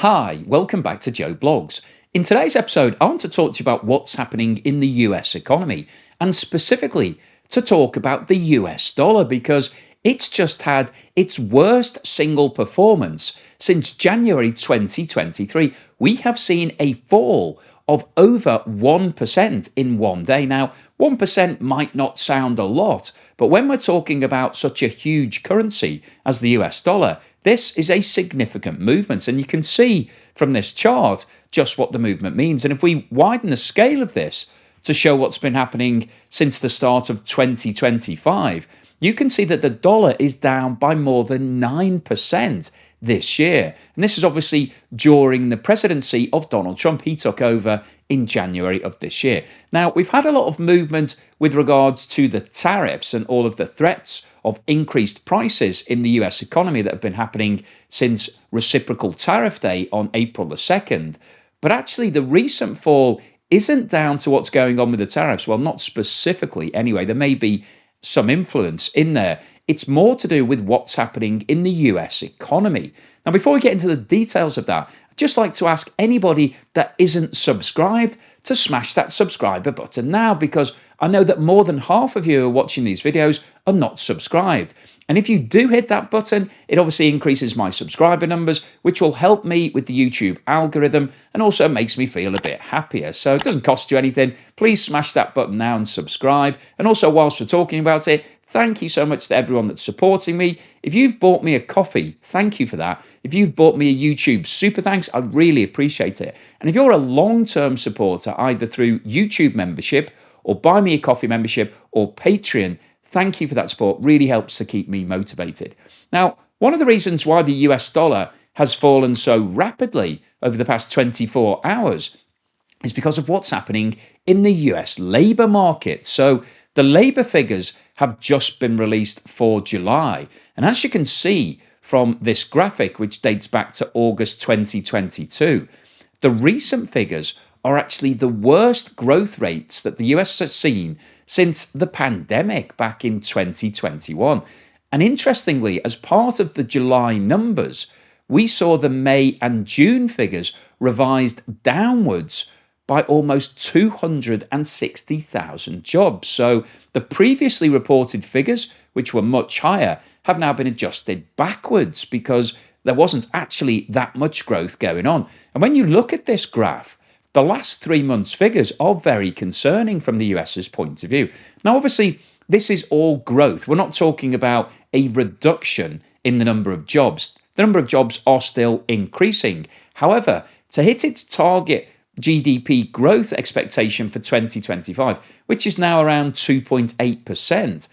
Hi, welcome back to Joe Blogs. In today's episode, I want to talk to you about what's happening in the US economy and specifically to talk about the US dollar because it's just had its worst single performance since January 2023. We have seen a fall of over 1% in one day. Now, 1% might not sound a lot, but when we're talking about such a huge currency as the US dollar, this is a significant movement. And you can see from this chart just what the movement means. And if we widen the scale of this to show what's been happening since the start of 2025, you can see that the dollar is down by more than 9% this year. And this is obviously during the presidency of Donald Trump. He took over in January of this year. Now, we've had a lot of movement with regards to the tariffs and all of the threats of increased prices in the US economy that have been happening since Reciprocal Tariff Day on April the 2nd. But actually, the recent fall isn't down to what's going on with the tariffs. Well, not specifically anyway. There may be some influence in there. It's more to do with what's happening in the US economy. Now, before we get into the details of that, I'd just like to ask anybody that isn't subscribed to smash that subscriber button now, because I know that more than half of you who are watching these videos are not subscribed. And if you do hit that button, it obviously increases my subscriber numbers, which will help me with the YouTube algorithm and also makes me feel a bit happier. So it doesn't cost you anything. Please smash that button now and subscribe. And also, whilst we're talking about it, thank you so much to everyone that's supporting me. If you've bought me a coffee, thank you for that. If you've bought me a YouTube super thanks, I really appreciate it. And if you're a long-term supporter, either through YouTube membership or Buy Me a Coffee membership or Patreon, thank you for that support. Really helps to keep me motivated. Now, one of the reasons why the US dollar has fallen so rapidly over the past 24 hours is because of what's happening in the US labour market. So the labour figures have just been released for July. And as you can see from this graphic, which dates back to August 2022, the recent figures are actually the worst growth rates that the US has seen since the pandemic back in 2021. And interestingly, as part of the July numbers, we saw the May and June figures revised downwards by almost 260,000 jobs. So the previously reported figures, which were much higher, have now been adjusted backwards because there wasn't actually that much growth going on. And when you look at this graph, the last 3 months' figures are very concerning from the US's point of view. Now, obviously, this is all growth. We're not talking about a reduction in the number of jobs. The number of jobs are still increasing. However, to hit its target GDP growth expectation for 2025, which is now around 2.8%,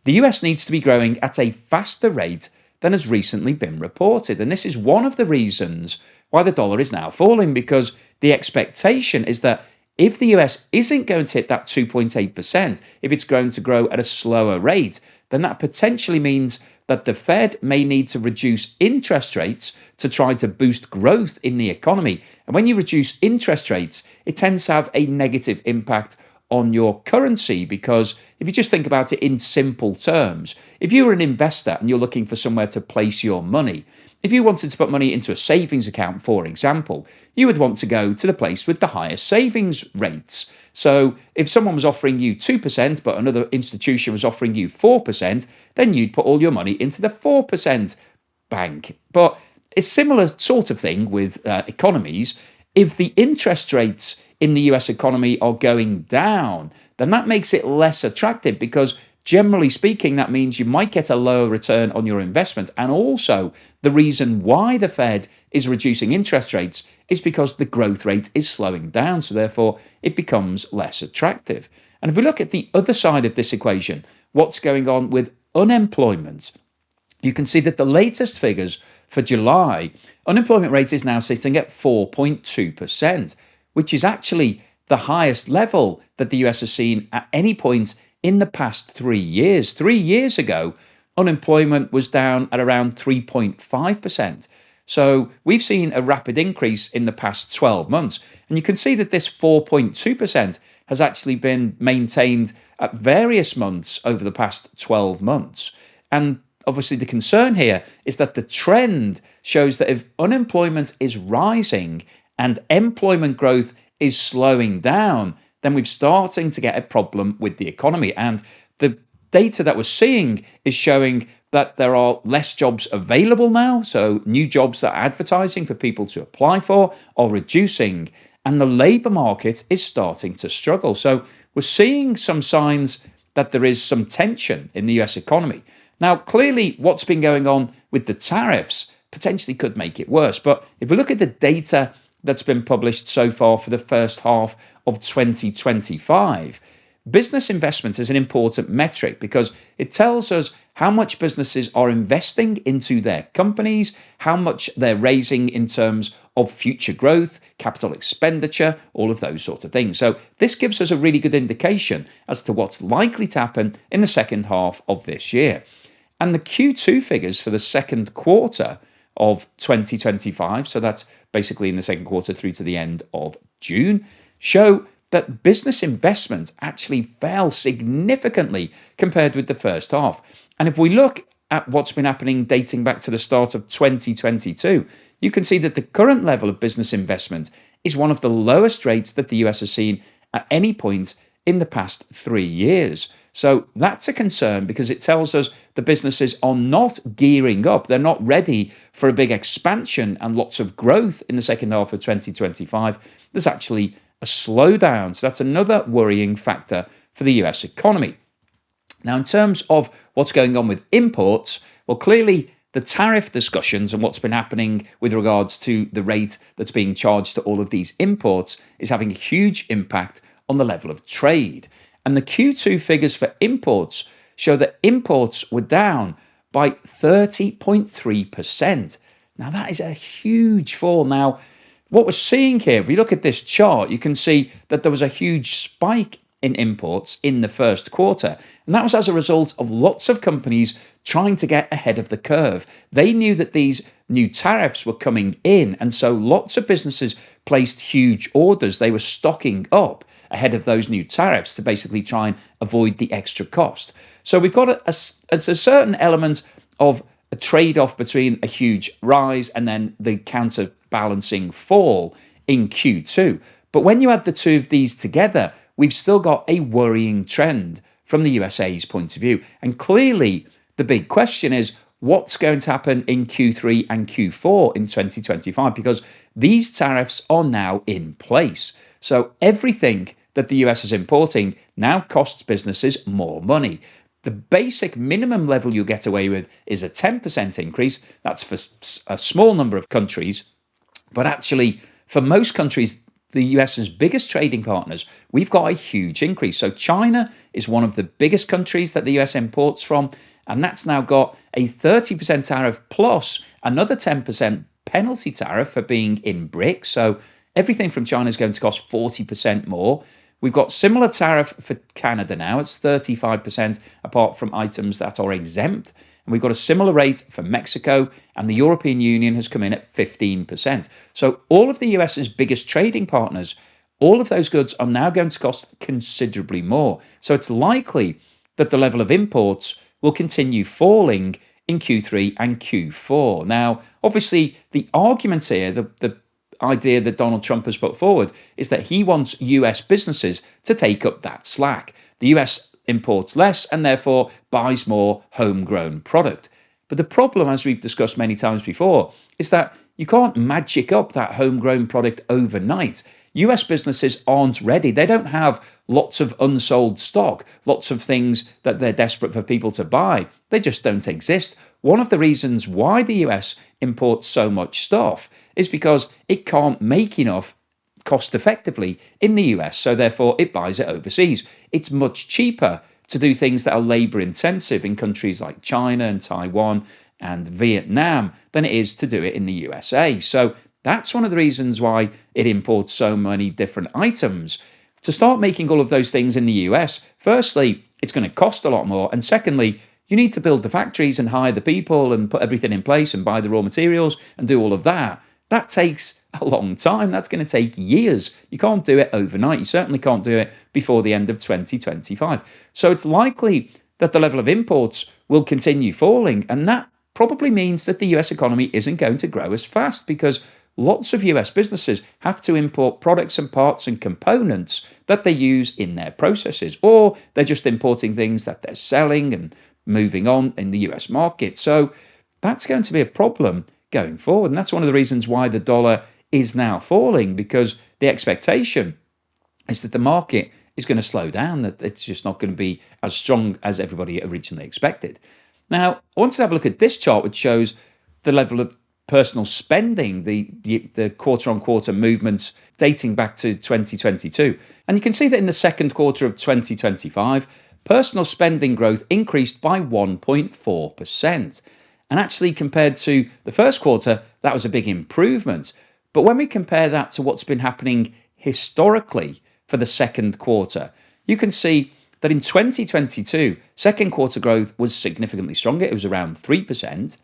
the US needs to be growing at a faster rate than has recently been reported. And this is one of the reasons why the dollar is now falling, because the expectation is that if the US isn't going to hit that 2.8%, if it's going to grow at a slower rate, then that potentially means that the Fed may need to reduce interest rates to try to boost growth in the economy. And when you reduce interest rates, it tends to have a negative impact on your currency, because if you just think about it in simple terms, if you were an investor and you're looking for somewhere to place your money, if you wanted to put money into a savings account, for example, you would want to go to the place with the highest savings rates. So if someone was offering you 2%, but another institution was offering you 4%, then you'd put all your money into the 4% bank. But it's similar sort of thing with economies. If the interest rates in the US economy are going down, then that makes it less attractive, because generally speaking, that means you might get a lower return on your investment. And also, the reason why the Fed is reducing interest rates is because the growth rate is slowing down. So therefore, it becomes less attractive. And if we look at the other side of this equation, what's going on with unemployment, you can see that the latest figures for July, unemployment rate is now sitting at 4.2%, which is actually the highest level that the US has seen at any point in the past 3 years. 3 years ago, unemployment was down at around 3.5%. So we've seen a rapid increase in the past 12 months. And you can see that this 4.2% has actually been maintained at various months over the past 12 months. And obviously the concern here is that the trend shows that if unemployment is rising and employment growth is slowing down, then we're starting to get a problem with the economy. And the data that we're seeing is showing that there are less jobs available now. So new jobs that are advertising for people to apply for are reducing, and the labour market is starting to struggle. So we're seeing some signs that there is some tension in the US economy. Now, clearly, what's been going on with the tariffs potentially could make it worse. But if we look at the data that's been published so far for the first half of 2025, business investment is an important metric because it tells us how much businesses are investing into their companies, how much they're raising in terms of future growth, capital expenditure, all of those sorts of things. So this gives us a really good indication as to what's likely to happen in the second half of this year. And the Q2 figures for the second quarter of 2025, so that's basically in the second quarter through to the end of June, show that business investment actually fell significantly compared with the first half. And if we look at what's been happening dating back to the start of 2022, you can see that the current level of business investment is one of the lowest rates that the US has seen at any point in the past 3 years. So that's a concern because it tells us the businesses are not gearing up. They're not ready for a big expansion and lots of growth in the second half of 2025. There's actually a slowdown. So that's another worrying factor for the US economy. Now, in terms of what's going on with imports, well, clearly the tariff discussions and what's been happening with regards to the rate that's being charged to all of these imports is having a huge impact on the level of trade. And the Q2 figures for imports show that imports were down by 30.3%. Now, that is a huge fall. Now, what we're seeing here, if we look at this chart, you can see that there was a huge spike in imports in the first quarter. And that was as a result of lots of companies trying to get ahead of the curve. They knew that these new tariffs were coming in, and so lots of businesses placed huge orders. They were stocking up ahead of those new tariffs to basically try and avoid the extra cost. So we've got a certain element of a trade-off between a huge rise and then the counterbalancing fall in Q2. But when you add the two of these together, we've still got a worrying trend from the USA's point of view. And clearly, the big question is what's going to happen in Q3 and Q4 in 2025, because these tariffs are now in place. So everything that the US is importing now costs businesses more money. The basic minimum level you'll get away with is a 10% increase. That's for a small number of countries. But actually, for most countries, the US's biggest trading partners, we've got a huge increase. So China is one of the biggest countries that the US imports from, and that's now got a 30% tariff plus another 10% penalty tariff for being in BRICS. So everything from China is going to cost 40% more. We've got similar tariff for Canada now. It's 35% apart from items that are exempt. And we've got a similar rate for Mexico, and the European Union has come in at 15%. So all of the US's biggest trading partners, all of those goods are now going to cost considerably more. So it's likely that the level of imports will continue falling in Q3 and Q4. Now, obviously, the argument here, the idea that Donald Trump has put forward is that he wants US businesses to take up that slack. The US imports less and therefore buys more homegrown product. But the problem, as we've discussed many times before, is that you can't magic up that homegrown product overnight. US businesses aren't ready. They don't have lots of unsold stock, lots of things that they're desperate for people to buy. They just don't exist. One of the reasons why the US imports so much stuff is because it can't make enough cost effectively in the US, so therefore it buys it overseas. It's much cheaper to do things that are labor intensive in countries like China and Taiwan and Vietnam than it is to do it in the USA. So that's one of the reasons why it imports so many different items. To start making all of those things in the US, firstly, it's going to cost a lot more. And secondly, you need to build the factories and hire the people and put everything in place and buy the raw materials and do all of that. That takes a long time. That's going to take years. You can't do it overnight. You certainly can't do it before the end of 2025. So it's likely that the level of imports will continue falling. And that probably means that the US economy isn't going to grow as fast because lots of US businesses have to import products and parts and components that they use in their processes, or they're just importing things that they're selling and moving on in the US market. So that's going to be a problem going forward. And that's one of the reasons why the dollar is now falling, because the expectation is that the market is going to slow down, that it's just not going to be as strong as everybody originally expected. Now, I want to have a look at this chart, which shows the level of personal spending, the quarter on quarter movements dating back to 2022. And you can see that in the second quarter of 2025, personal spending growth increased by 1.4%. And actually, compared to the first quarter, that was a big improvement. But when we compare that to what's been happening historically for the second quarter, you can see that in 2022, second quarter growth was significantly stronger. It was around 3%.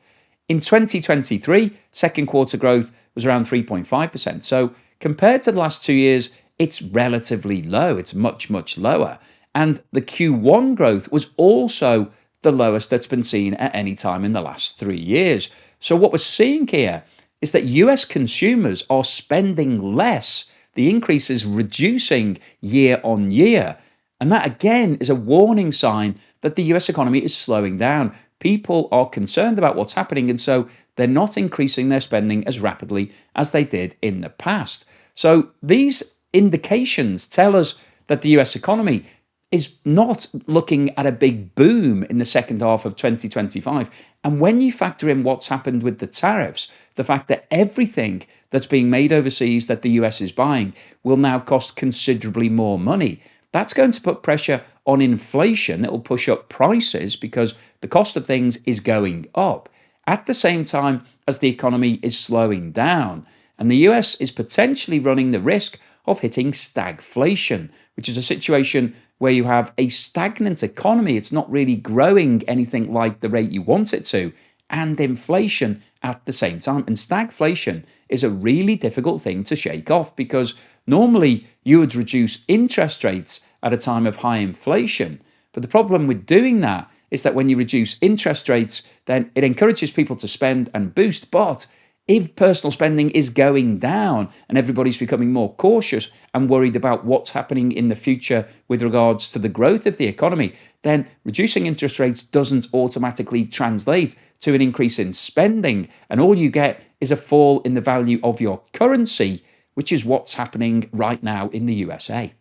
In 2023, second quarter growth was around 3.5%. So compared to the last 2 years, it's relatively low. It's much, much lower. And the Q1 growth was also the lowest that's been seen at any time in the last 3 years. So what we're seeing here is that US consumers are spending less. The increase is reducing year on year. And that again is a warning sign that the US economy is slowing down. People are concerned about what's happening, and so they're not increasing their spending as rapidly as they did in the past. So these indications tell us that the US economy is not looking at a big boom in the second half of 2025. And when you factor in what's happened with the tariffs, the fact that everything that's being made overseas that the US is buying will now cost considerably more money, that's going to put pressure on inflation. It will push up prices because the cost of things is going up at the same time as the economy is slowing down. And the US is potentially running the risk of hitting stagflation, which is a situation where you have a stagnant economy. It's not really growing anything like the rate you want it to, and inflation at the same time. And stagflation is a really difficult thing to shake off because normally you would reduce interest rates at a time of high inflation. But the problem with doing that is that when you reduce interest rates, then it encourages people to spend and boost. But if personal spending is going down and everybody's becoming more cautious and worried about what's happening in the future with regards to the growth of the economy, then reducing interest rates doesn't automatically translate to an increase in spending. And all you get is a fall in the value of your currency, which is what's happening right now in the USA.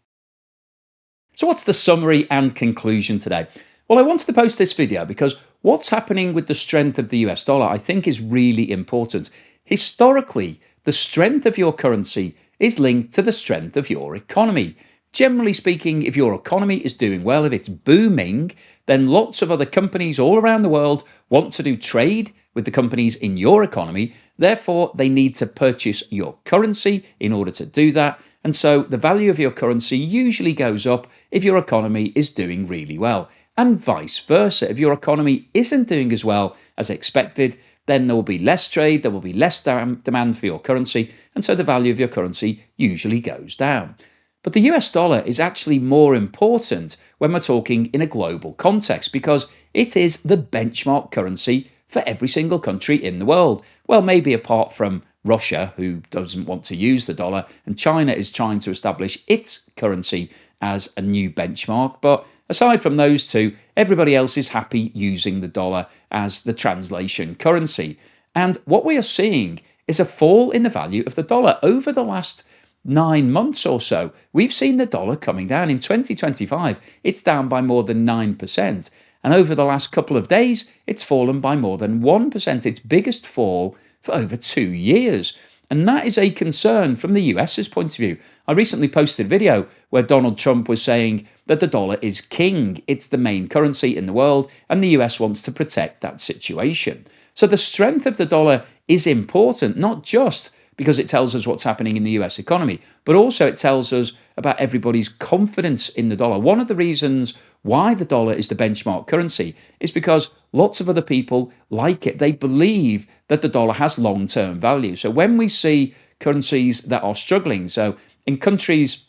So what's the summary and conclusion today? Well, I wanted to post this video because what's happening with the strength of the US dollar, I think, is really important. Historically, the strength of your currency is linked to the strength of your economy. Generally speaking, if your economy is doing well, if it's booming, then lots of other companies all around the world want to do trade with the companies in your economy. Therefore, they need to purchase your currency in order to do that. And so the value of your currency usually goes up if your economy is doing really well. And vice versa. If your economy isn't doing as well as expected, then there will be less trade, there will be less demand for your currency, and so the value of your currency usually goes down. But the US dollar is actually more important when we're talking in a global context because it is the benchmark currency for every single country in the world. Well, maybe apart from Russia, who doesn't want to use the dollar, and China is trying to establish its currency as a new benchmark. But aside from those two, everybody else is happy using the dollar as the translation currency. And what we are seeing is a fall in the value of the dollar over the last 9 months or so. We've seen the dollar coming down. In 2025, it's down by more than 9%. And over the last couple of days, it's fallen by more than 1%, its biggest fall for over 2 years. And that is a concern from the US's point of view. I recently posted a video where Donald Trump was saying that the dollar is king. It's the main currency in the world, and the US wants to protect that situation. So the strength of the dollar is important, not just because it tells us what's happening in the US economy, but also it tells us about everybody's confidence in the dollar. One of the reasons why the dollar is the benchmark currency is because lots of other people like it. They believe that the dollar has long-term value. So when we see currencies that are struggling, so in countries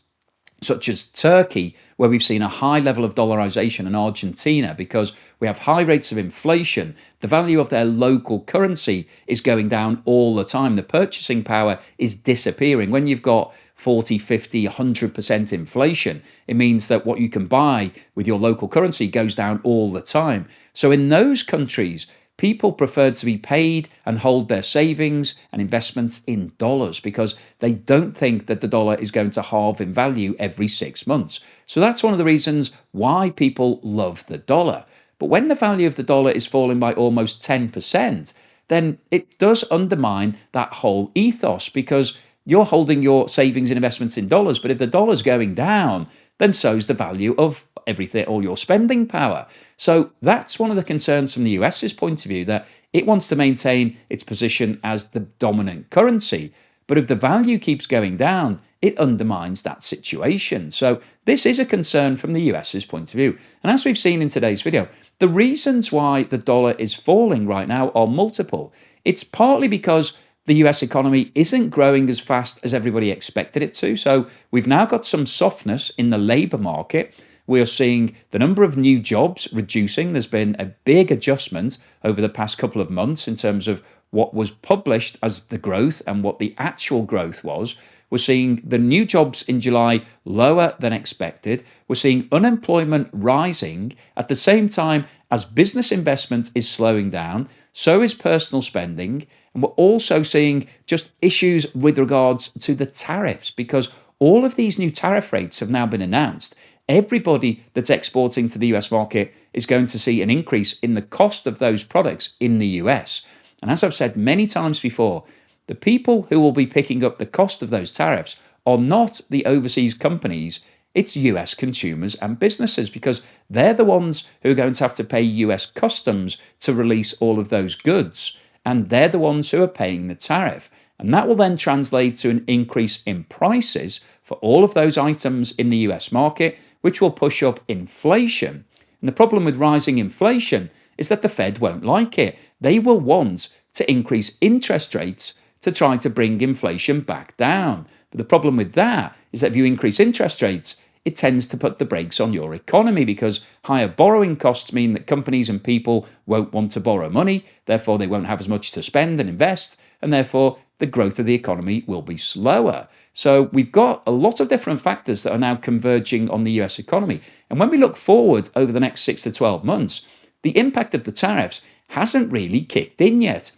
such as Turkey, where we've seen a high level of dollarization, and Argentina, because we have high rates of inflation. The value of their local currency is going down all the time. The purchasing power is disappearing. When you've got 40, 50, 100% inflation, it means that what you can buy with your local currency goes down all the time. So in those countries, people prefer to be paid and hold their savings and investments in dollars because they don't think that the dollar is going to halve in value every 6 months. So that's one of the reasons why people love the dollar. But when the value of the dollar is falling by almost 10%, then it does undermine that whole ethos because you're holding your savings and investments in dollars. But if the dollar's going down, then so's the value of everything, all your spending power. So that's one of the concerns from the US's point of view, that it wants to maintain its position as the dominant currency. But if the value keeps going down, it undermines that situation. So this is a concern from the US's point of view. And as we've seen in today's video, the reasons why the dollar is falling right now are multiple. It's partly because the US economy isn't growing as fast as everybody expected it to. So we've now got some softness in the labor market. We are seeing the number of new jobs reducing. There's been a big adjustment over the past couple of months in terms of what was published as the growth and what the actual growth was. We're seeing the new jobs in July lower than expected. We're seeing unemployment rising at the same time as business investment is slowing down. So is personal spending. And we're also seeing just issues with regards to the tariffs because all of these new tariff rates have now been announced. Everybody that's exporting to the US market is going to see an increase in the cost of those products in the US. And as I've said many times before, the people who will be picking up the cost of those tariffs are not the overseas companies, it's US consumers and businesses because they're the ones who are going to have to pay US customs to release all of those goods. And they're the ones who are paying the tariff. And that will then translate to an increase in prices for all of those items in the US market, which will push up inflation. And the problem with rising inflation is that the Fed won't like it. They will want to increase interest rates to try to bring inflation back down. But the problem with that is that if you increase interest rates, it tends to put the brakes on your economy because higher borrowing costs mean that companies and people won't want to borrow money, therefore they won't have as much to spend and invest, and therefore the growth of the economy will be slower. So we've got a lot of different factors that are now converging on the US economy. And when we look forward over the next 6 to 12 months, the impact of the tariffs hasn't really kicked in yet.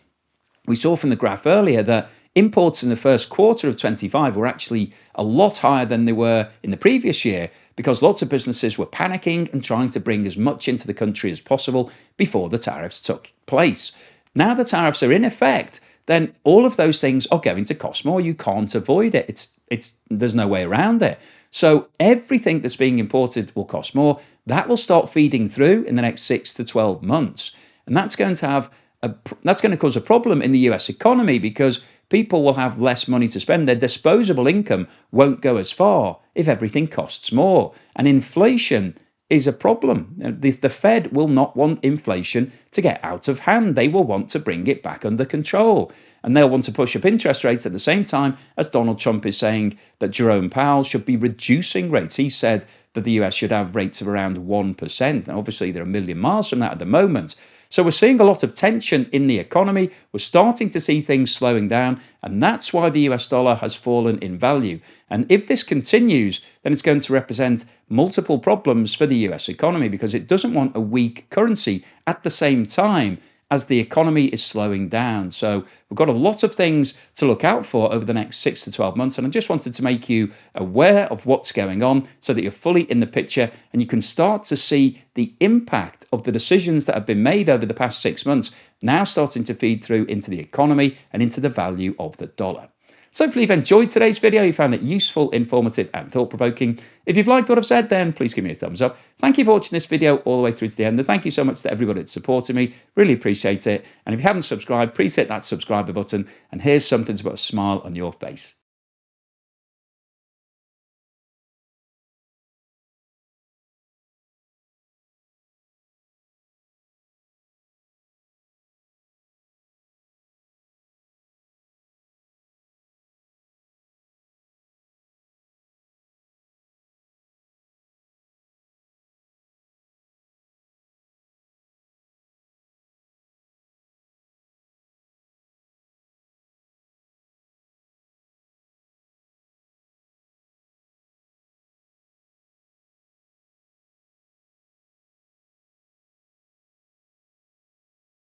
We saw from the graph earlier that imports in the first quarter of 25 were actually a lot higher than they were in the previous year because lots of businesses were panicking and trying to bring as much into the country as possible before the tariffs took place. Now the tariffs are in effect, then all of those things are going to cost more. You can't avoid it. There's no way around it. So everything that's being imported will cost more. That will start feeding through in the next 6 to 12 months. And that's going to cause a problem in the US economy because people will have less money to spend. Their disposable income won't go as far if everything costs more. And inflation is a problem. The Fed will not want inflation to get out of hand. They will want to bring it back under control. And they'll want to push up interest rates at the same time as Donald Trump is saying that Jerome Powell should be reducing rates. He said that the US should have rates of around 1%. Now, obviously, they're a million miles from that at the moment. So we're seeing a lot of tension in the economy. We're starting to see things slowing down, and that's why the US dollar has fallen in value. And if this continues, then it's going to represent multiple problems for the US economy because it doesn't want a weak currency at the same time as the economy is slowing down. So we've got a lot of things to look out for over the next 6 to 12 months. And I just wanted to make you aware of what's going on so that you're fully in the picture and you can start to see the impact of the decisions that have been made over the past 6 months now starting to feed through into the economy and into the value of the dollar. So hopefully you've enjoyed today's video, you found it useful, informative and thought-provoking. If you've liked what I've said, then please give me a thumbs up. Thank you for watching this video all the way through to the end. And thank you so much to everybody that's supported me. Really appreciate it. And if you haven't subscribed, please hit that subscribe button. And here's something to put a smile on your face.